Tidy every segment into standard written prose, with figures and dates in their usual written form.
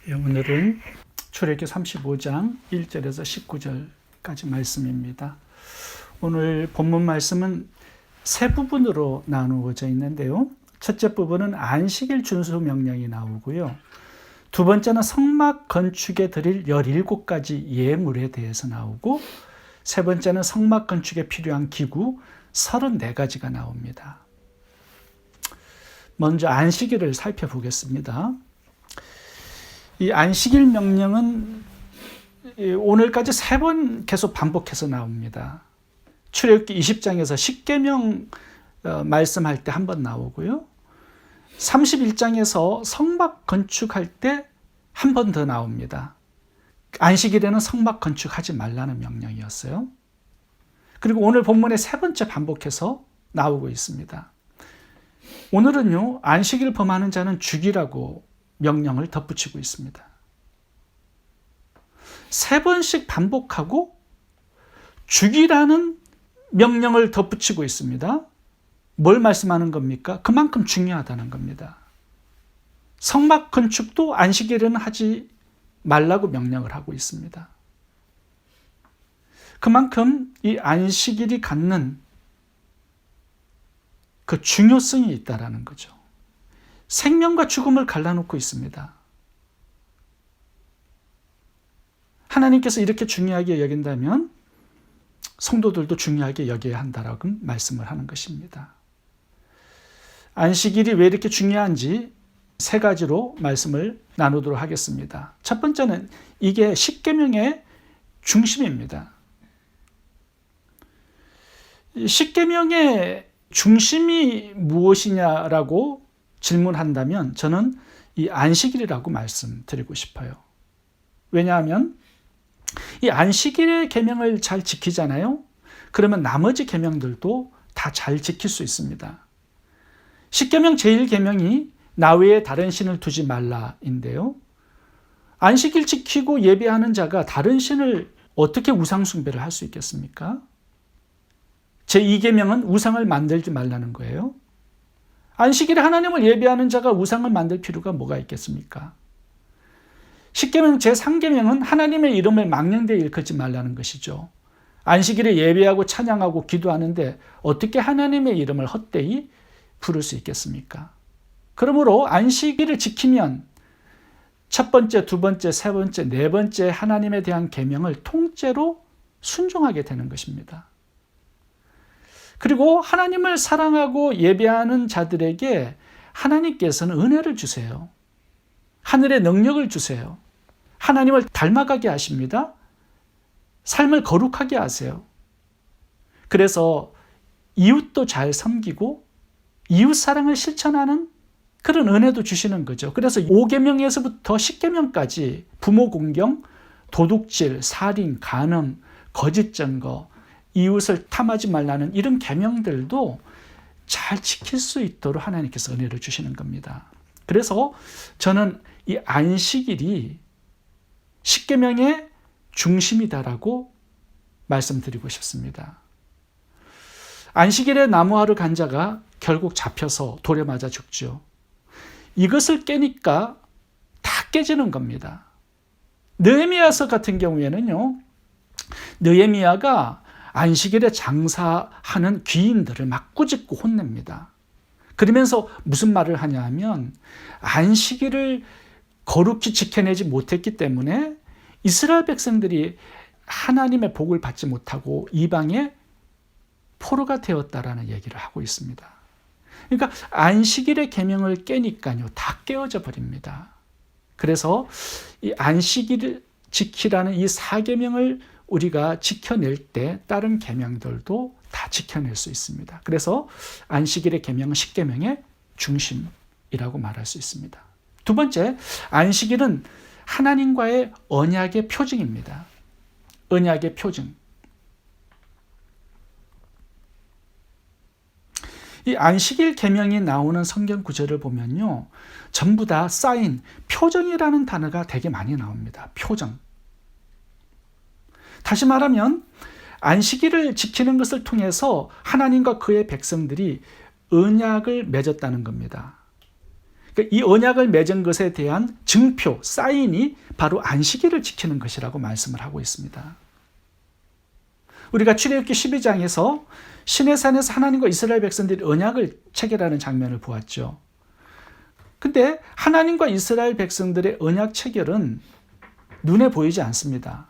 오늘은 출애굽기 35장 1절에서 19절까지 말씀입니다. 오늘 본문 말씀은 세 부분으로 나누어져 있는데요. 첫째 부분은 안식일 준수 명령이 나오고요. 두 번째는 성막 건축에 드릴 17가지 예물에 대해서 나오고, 세 번째는 성막 건축에 필요한 기구 34가지가 나옵니다. 먼저 안식일을 살펴보겠습니다. 이 안식일 명령은 오늘까지 3번 계속 반복해서 나옵니다. 출애굽기 20장에서 십계명 말씀할 때 한 번 나오고요. 31장에서 성막 건축할 때 한 번 더 나옵니다. 안식일에는 성막 건축하지 말라는 명령이었어요. 그리고 오늘 본문에 세 번째 반복해서 나오고 있습니다. 오늘은요, 안식일 범하는 자는 죽이라고 명령을 덧붙이고 있습니다. 세 번씩 반복하고 죽이라는 명령을 덧붙이고 있습니다. 뭘 말씀하는 겁니까? 그만큼 중요하다는 겁니다. 성막 건축도 안식일에는 하지 말라고 명령을 하고 있습니다. 그만큼 이 안식일이 갖는 그 중요성이 있다라는 거죠. 생명과 죽음을 갈라놓고 있습니다. 하나님께서 이렇게 중요하게 여긴다면 성도들도 중요하게 여겨야 한다라고 말씀을 하는 것입니다. 안식일이 왜 이렇게 중요한지 세 가지로 말씀을 나누도록 하겠습니다. 첫 번째는 이게 십계명의 중심입니다. 십계명의 중심이 무엇이냐라고 질문한다면 저는 이 안식일이라고 말씀드리고 싶어요. 왜냐하면 이 안식일의 계명을 잘 지키잖아요. 그러면 나머지 계명들도 다 잘 지킬 수 있습니다. 십계명 제1계명이 나 외에 다른 신을 두지 말라인데요. 안식일 지키고 예배하는 자가 다른 신을 어떻게 우상 숭배를 할 수 있겠습니까? 제2계명은 우상을 만들지 말라는 거예요. 안식일에 하나님을 예배하는 자가 우상을 만들 필요가 뭐가 있겠습니까? 십계명 제3계명은 하나님의 이름을 망령되이 일컫지 말라는 것이죠. 안식일에 예배하고 찬양하고 기도하는데 어떻게 하나님의 이름을 헛되이 부를 수 있겠습니까? 그러므로 안식일을 지키면 첫 번째, 두 번째, 세 번째, 네 번째 하나님에 대한 계명을 통째로 순종하게 되는 것입니다. 그리고 하나님을 사랑하고 예배하는 자들에게 하나님께서는 은혜를 주세요. 하늘의 능력을 주세요. 하나님을 닮아가게 하십니다. 삶을 거룩하게 하세요. 그래서 이웃도 잘 섬기고 이웃 사랑을 실천하는 그런 은혜도 주시는 거죠. 그래서 5계명에서부터 10계명까지 부모 공경, 도둑질, 살인, 간음, 거짓 증거, 이웃을 탐하지 말라는 이런 계명들도 잘 지킬 수 있도록 하나님께서 은혜를 주시는 겁니다. 그래서 저는 이 안식일이 십계명의 중심이다라고 말씀드리고 싶습니다. 안식일에 나무하러 간 자가 결국 잡혀서 돌에 맞아 죽죠. 이것을 깨니까 다 깨지는 겁니다. 느헤미야서 같은 경우에는요, 느헤미야가 안식일에 장사하는 귀인들을 막 꾸짖고 혼냅니다. 그러면서 무슨 말을 하냐 하면 안식일을 거룩히 지켜내지 못했기 때문에 이스라엘 백성들이 하나님의 복을 받지 못하고 이방의 포로가 되었다라는 얘기를 하고 있습니다. 그러니까 안식일의 계명을 깨니까요, 다 깨어져 버립니다. 그래서 이 안식일을 지키라는 이 4계명을 우리가 지켜낼 때 다른 계명들도 다 지켜낼 수 있습니다. 그래서 안식일의 계명은 십계명의 중심이라고 말할 수 있습니다. 두 번째, 안식일은 하나님과의 언약의 표징입니다. 언약의 표징. 이 안식일 계명이 나오는 성경 구절을 보면요, 전부 다 사인, 표정이라는 단어가 되게 많이 나옵니다. 표정. 다시 말하면 안식일을 지키는 것을 통해서 하나님과 그의 백성들이 언약을 맺었다는 겁니다. 그러니까 이 언약을 맺은 것에 대한 증표, 사인이 바로 안식일을 지키는 것이라고 말씀을 하고 있습니다. 우리가 출애굽기 12장에서 시내산에서 하나님과 이스라엘 백성들이 언약을 체결하는 장면을 보았죠. 근데 하나님과 이스라엘 백성들의 언약 체결은 눈에 보이지 않습니다.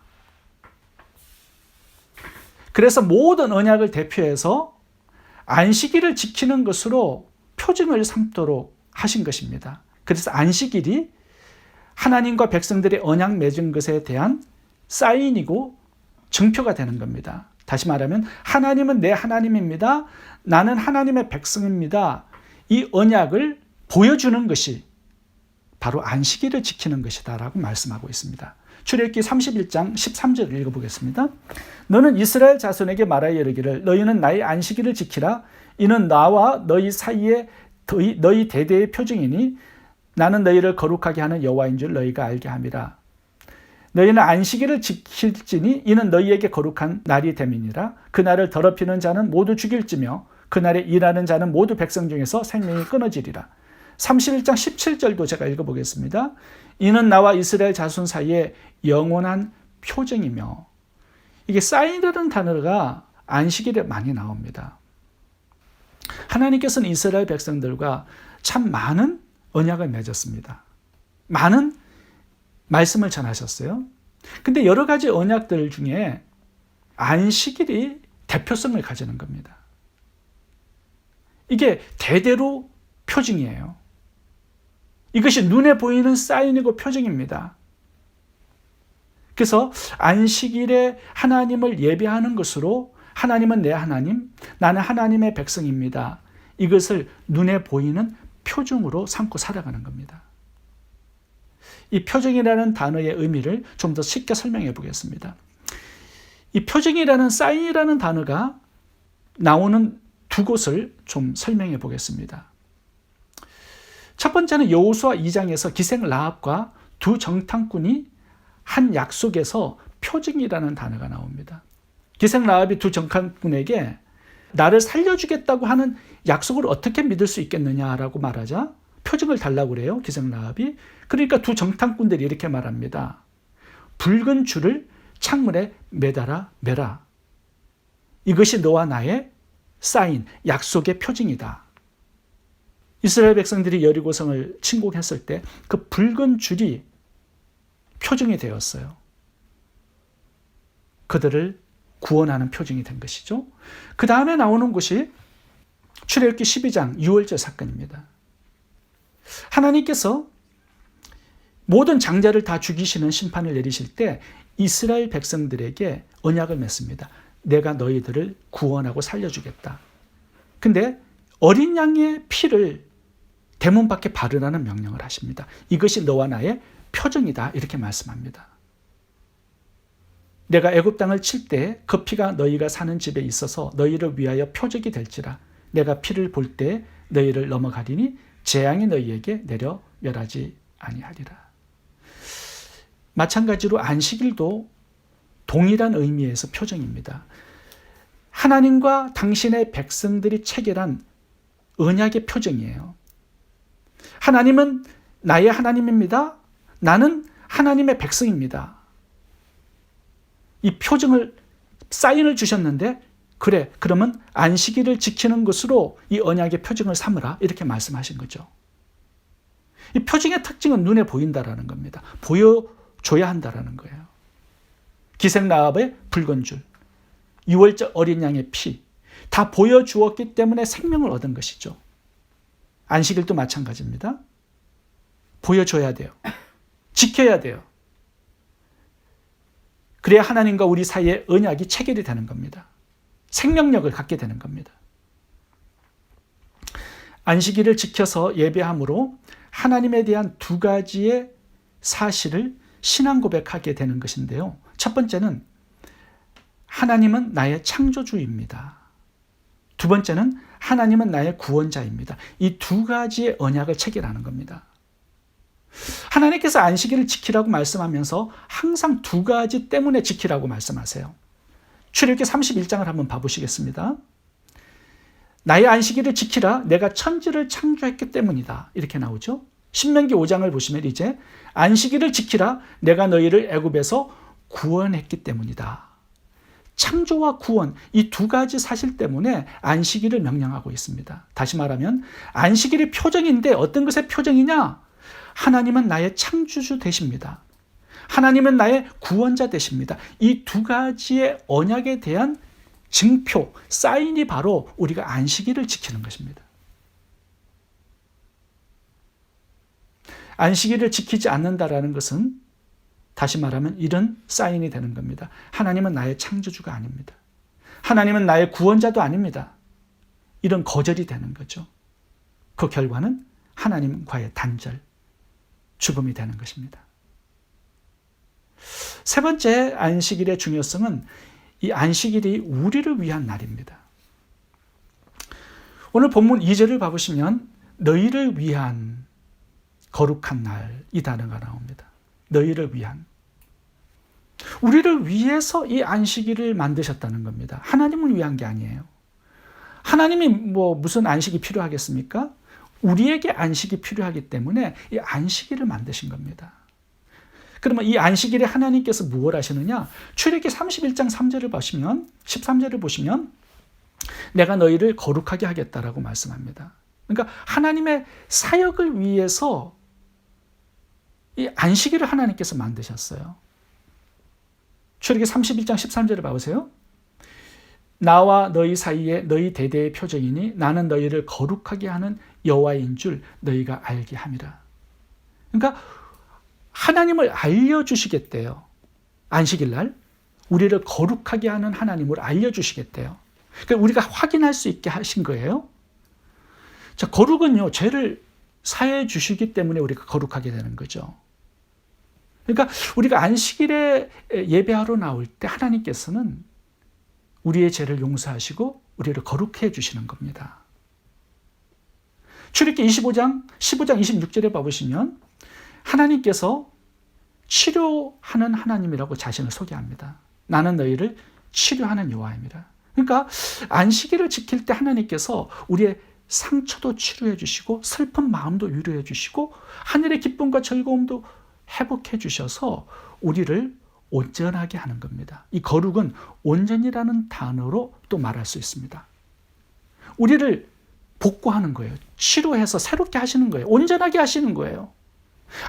그래서 모든 언약을 대표해서 안식일을 지키는 것으로 표징을 삼도록 하신 것입니다. 그래서 안식일이 하나님과 백성들의 언약 맺은 것에 대한 사인이고 증표가 되는 겁니다. 다시 말하면 하나님은 내 하나님입니다. 나는 하나님의 백성입니다. 이 언약을 보여주는 것이 바로 안식일을 지키는 것이다 라고 말씀하고 있습니다. 출애굽기 31장 13절을 읽어보겠습니다. 너는 이스라엘 자손에게 말하여 이르기를 너희는 나의 안식일을 지키라. 이는 나와 너희 사이에 너희 대대의 표징이니 나는 너희를 거룩하게 하는 여호와인 줄 너희가 알게 함이라. 너희는 안식일을 지킬지니 이는 너희에게 거룩한 날이 됨이니라. 그날을 더럽히는 자는 모두 죽일지며 그날에 일하는 자는 모두 백성 중에서 생명이 끊어지리라. 31장 17절도 제가 읽어보겠습니다. 이는 나와 이스라엘 자손 사이에 영원한 표징이며, 이게 사인이라는 단어가 안식일에 많이 나옵니다. 하나님께서는 이스라엘 백성들과 참 많은 언약을 맺었습니다. 많은 말씀을 전하셨어요. 근데 여러 가지 언약들 중에 안식일이 대표성을 가지는 겁니다. 이게 대대로 표징이에요. 이것이 눈에 보이는 사인이고 표징입니다. 그래서 안식일에 하나님을 예배하는 것으로 하나님은 내 하나님, 나는 하나님의 백성입니다. 이것을 눈에 보이는 표징으로 삼고 살아가는 겁니다. 이 표징이라는 단어의 의미를 좀 더 쉽게 설명해 보겠습니다. 이 표징이라는 사인이라는 단어가 나오는 두 곳을 좀 설명해 보겠습니다. 첫 번째는 여호수아 2장에서 기생 라합과 두 정탐꾼이 한 약속에서 표징이라는 단어가 나옵니다. 기생 라합이 두 정탐꾼에게 나를 살려주겠다고 하는 약속을 어떻게 믿을 수 있겠느냐라고 말하자 표징을 달라고 그래요. 기생 라합이. 그러니까 두 정탐꾼들이 이렇게 말합니다. 붉은 줄을 창문에 매달아 매라. 이것이 너와 나의 사인, 약속의 표징이다. 이스라엘 백성들이 여리고성을 침공했을 때 그 붉은 줄이 표징이 되었어요. 그들을 구원하는 표징이 된 것이죠. 그 다음에 나오는 것이 출애굽기 12장 유월절 사건입니다. 하나님께서 모든 장자를 다 죽이시는 심판을 내리실 때 이스라엘 백성들에게 언약을 맺습니다. 내가 너희들을 구원하고 살려주겠다. 근데 어린 양의 피를 대문 밖에 바르라는 명령을 하십니다. 이것이 너와 나의 표징이다. 이렇게 말씀합니다. 내가 애굽 땅을 칠 때 그 피가 너희가 사는 집에 있어서 너희를 위하여 표적이 될지라. 내가 피를 볼 때 너희를 넘어가리니 재앙이 너희에게 내려 멸하지 아니하리라. 마찬가지로 안식일도 동일한 의미에서 표징입니다. 하나님과 당신의 백성들이 체결한 언약의 표징이에요. 하나님은 나의 하나님입니다. 나는 하나님의 백성입니다. 이 표징을, 사인을 주셨는데 그래, 그러면 안식일을 지키는 것으로 이 언약의 표징을 삼으라 이렇게 말씀하신 거죠. 이 표징의 특징은 눈에 보인다라는 겁니다. 보여줘야 한다라는 거예요. 기생 라합의 붉은 줄, 유월절 어린 양의 피, 다 보여주었기 때문에 생명을 얻은 것이죠. 안식일도 마찬가지입니다. 보여줘야 돼요. 지켜야 돼요. 그래야 하나님과 우리 사이의 언약이 체결이 되는 겁니다. 생명력을 갖게 되는 겁니다. 안식일을 지켜서 예배함으로 하나님에 대한 두 가지의 사실을 신앙 고백하게 되는 것인데요. 첫 번째는 하나님은 나의 창조주입니다. 두 번째는 하나님은 나의 구원자입니다. 이 두 가지의 언약을 체결하는 겁니다. 하나님께서 안식일을 지키라고 말씀하면서 항상 두 가지 때문에 지키라고 말씀하세요. 출애굽기 31장을 한번 봐보시겠습니다. 나의 안식일을 지키라. 내가 천지를 창조했기 때문이다. 이렇게 나오죠. 신명기 5장을 보시면 이제 안식일을 지키라 내가 너희를 애굽에서 구원했기 때문이다. 창조와 구원 이 두 가지 사실 때문에 안식일을 명령하고 있습니다. 다시 말하면 안식일이 표적인데 어떤 것의 표정이냐? 하나님은 나의 창조주 되십니다. 하나님은 나의 구원자 되십니다. 이 두 가지의 언약에 대한 증표, 사인이 바로 우리가 안식일을 지키는 것입니다. 안식일을 지키지 않는다라는 것은 다시 말하면 이런 사인이 되는 겁니다. 하나님은 나의 창조주가 아닙니다. 하나님은 나의 구원자도 아닙니다. 이런 거절이 되는 거죠. 그 결과는 하나님과의 단절, 죽음이 되는 것입니다. 세 번째 안식일의 중요성은 이 안식일이 우리를 위한 날입니다. 오늘 본문 2절을 봐보시면 너희를 위한 거룩한 날 이 단어가 나옵니다. 너희를 위한. 우리를 위해서 이 안식일을 만드셨다는 겁니다. 하나님을 위한 게 아니에요. 하나님이 무슨 안식이 필요하겠습니까? 우리에게 안식이 필요하기 때문에 이 안식일을 만드신 겁니다. 그러면 이 안식일에 하나님께서 무엇을 하시느냐? 출애굽기 31장 3절을 보시면 13절을 보시면 내가 너희를 거룩하게 하겠다라고 말씀합니다. 그러니까 하나님의 사역을 위해서 이 안식일을 하나님께서 만드셨어요. 출애굽기 31장 13절을 봐보세요. 나와 너희 사이에 너희 대대의 표적이니 나는 너희를 거룩하게 하는 여호와인 줄 너희가 알게 함이라. 그러니까 하나님을 알려주시겠대요. 안식일 날 우리를 거룩하게 하는 하나님을 알려주시겠대요. 그러니까 우리가 확인할 수 있게 하신 거예요. 자, 거룩은요, 죄를 사해 주시기 때문에 우리가 거룩하게 되는 거죠. 그러니까 우리가 안식일에 예배하러 나올 때 하나님께서는 우리의 죄를 용서하시고 우리를 거룩해 주시는 겁니다. 출애굽기 15장 26절에 봐보시면 하나님께서 치료하는 하나님이라고 자신을 소개합니다. 나는 너희를 치료하는 여호와입니다. 그러니까 안식일을 지킬 때 하나님께서 우리의 상처도 치료해 주시고 슬픈 마음도 위로해 주시고 하늘의 기쁨과 즐거움도 회복해 주셔서 우리를 온전하게 하는 겁니다. 이 거룩은 온전이라는 단어로 또 말할 수 있습니다. 우리를 복구하는 거예요. 치료해서 새롭게 하시는 거예요. 온전하게 하시는 거예요.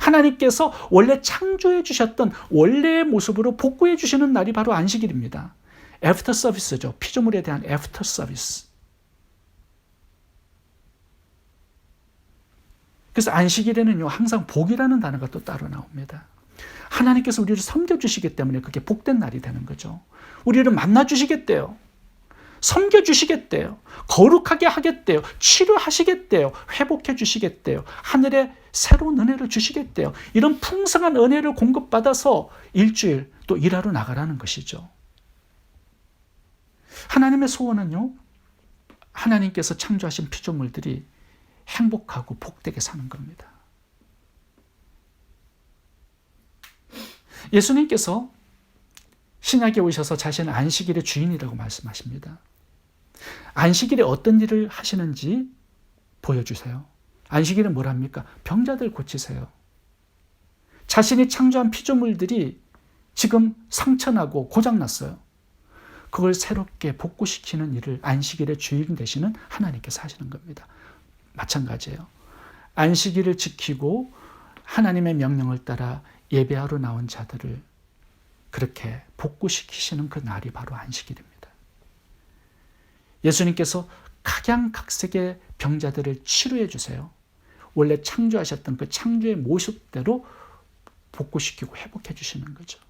하나님께서 원래 창조해 주셨던 원래의 모습으로 복구해 주시는 날이 바로 안식일입니다. 애프터 서비스죠. 피조물에 대한 애프터 서비스. 그래서 안식일에는요, 항상 복이라는 단어가 또 따로 나옵니다. 하나님께서 우리를 섬겨주시기 때문에 그게 복된 날이 되는 거죠. 우리를 만나주시겠대요. 섬겨주시겠대요. 거룩하게 하겠대요. 치료하시겠대요. 회복해 주시겠대요. 하늘에 새로운 은혜를 주시겠대요. 이런 풍성한 은혜를 공급받아서 일주일 또 일하러 나가라는 것이죠. 하나님의 소원은요, 하나님께서 창조하신 피조물들이 행복하고 복되게 사는 겁니다. 예수님께서 신약에 오셔서 자신은 안식일의 주인이라고 말씀하십니다. 안식일에 어떤 일을 하시는지 보여주세요. 안식일은 뭘 합니까? 병자들 고치세요. 자신이 창조한 피조물들이 지금 상처나고 고장났어요. 그걸 새롭게 복구시키는 일을 안식일의 주인 되시는 하나님께서 하시는 겁니다. 마찬가지예요. 안식일을 지키고 하나님의 명령을 따라 예배하러 나온 자들을 그렇게 복구시키시는 그 날이 바로 안식일입니다. 예수님께서 각양각색의 병자들을 치료해 주세요. 원래 창조하셨던 그 창조의 모습대로 복구시키고 회복해 주시는 거죠.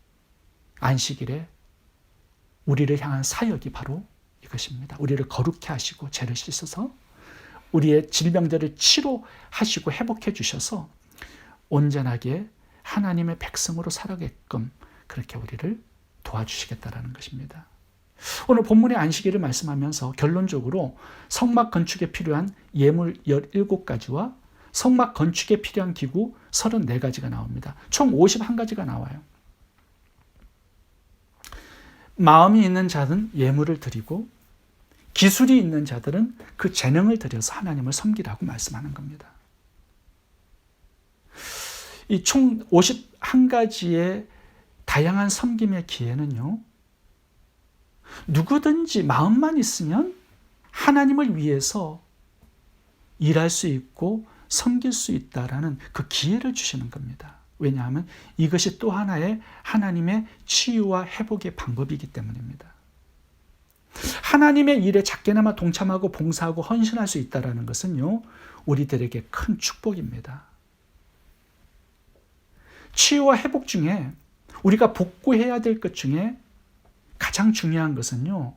안식일에 우리를 향한 사역이 바로 이것입니다. 우리를 거룩해 하시고 죄를 씻어서 우리의 질병들을 치료하시고 회복해 주셔서 온전하게 하나님의 백성으로 살아게끔 그렇게 우리를 도와주시겠다라는 것입니다. 오늘 본문의 안식일을 말씀하면서 결론적으로 성막 건축에 필요한 예물 17가지와 성막 건축에 필요한 기구 34가지가 나옵니다. 총 51가지가 나와요. 마음이 있는 자는 예물을 드리고 기술이 있는 자들은 그 재능을 들여서 하나님을 섬기라고 말씀하는 겁니다. 이 총 51가지의 다양한 섬김의 기회는요, 누구든지 마음만 있으면 하나님을 위해서 일할 수 있고 섬길 수 있다라는 그 기회를 주시는 겁니다. 왜냐하면 이것이 또 하나의 하나님의 치유와 회복의 방법이기 때문입니다. 하나님의 일에 작게나마 동참하고 봉사하고 헌신할 수 있다는 것은요, 우리들에게 큰 축복입니다. 치유와 회복 중에 우리가 복구해야 될 것 중에 가장 중요한 것은요,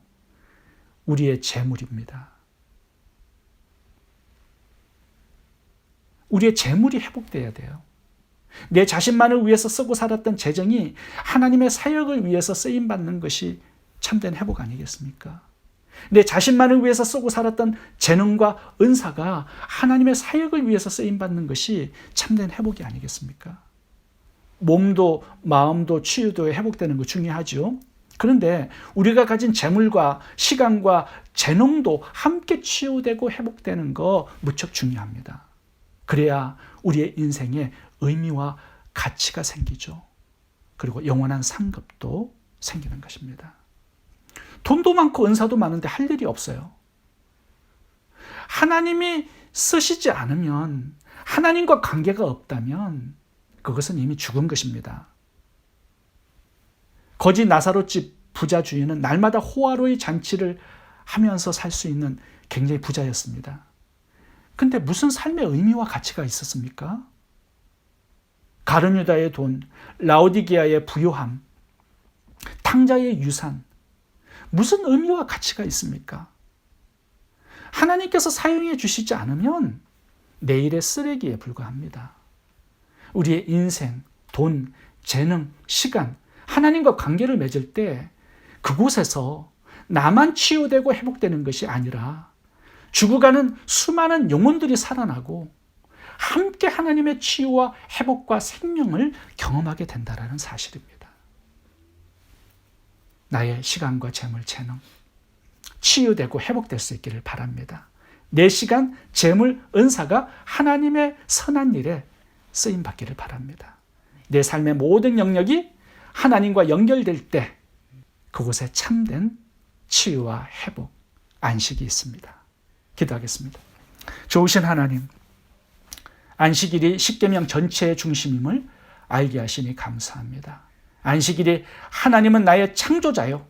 우리의 재물입니다. 우리의 재물이 회복돼야 돼요. 내 자신만을 위해서 쓰고 살았던 재정이 하나님의 사역을 위해서 쓰임받는 것이 참된 회복 아니겠습니까? 내 자신만을 위해서 쓰고 살았던 재능과 은사가 하나님의 사역을 위해서 쓰임받는 것이 참된 회복이 아니겠습니까? 몸도 마음도 치유도 회복되는 거 중요하죠. 그런데 우리가 가진 재물과 시간과 재능도 함께 치유되고 회복되는 거 무척 중요합니다. 그래야 우리의 인생에 의미와 가치가 생기죠. 그리고 영원한 상급도 생기는 것입니다. 돈도 많고 은사도 많은데 할 일이 없어요. 하나님이 쓰시지 않으면, 하나님과 관계가 없다면 그것은 이미 죽은 것입니다. 거지 나사로집 부자 주인은 날마다 호화로이 잔치를 하면서 살 수 있는 굉장히 부자였습니다. 근데 무슨 삶의 의미와 가치가 있었습니까? 가룟유다의 돈, 라오디게아의 부요함, 탕자의 유산, 무슨 의미와 가치가 있습니까? 하나님께서 사용해 주시지 않으면 내일의 쓰레기에 불과합니다. 우리의 인생, 돈, 재능, 시간, 하나님과 관계를 맺을 때 그곳에서 나만 치유되고 회복되는 것이 아니라 죽어가는 수많은 영혼들이 살아나고 함께 하나님의 치유와 회복과 생명을 경험하게 된다는 사실입니다. 나의 시간과 재물, 재능 치유되고 회복될 수 있기를 바랍니다. 내 시간, 재물, 은사가 하나님의 선한 일에 쓰임받기를 바랍니다. 내 삶의 모든 영역이 하나님과 연결될 때 그곳에 참된 치유와 회복, 안식이 있습니다. 기도하겠습니다. 좋으신 하나님, 안식일이 십계명 전체의 중심임을 알게 하시니 감사합니다. 안식일이 하나님은 나의 창조자요,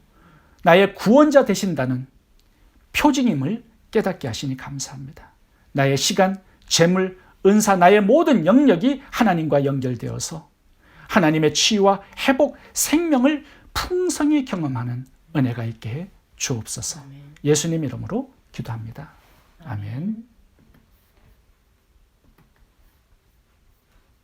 나의 구원자 되신다는 표징임을 깨닫게 하시니 감사합니다. 나의 시간, 재물, 은사, 나의 모든 영역이 하나님과 연결되어서 하나님의 치유와 회복, 생명을 풍성히 경험하는 은혜가 있게 해 주옵소서. 예수님 이름으로 기도합니다. 아멘.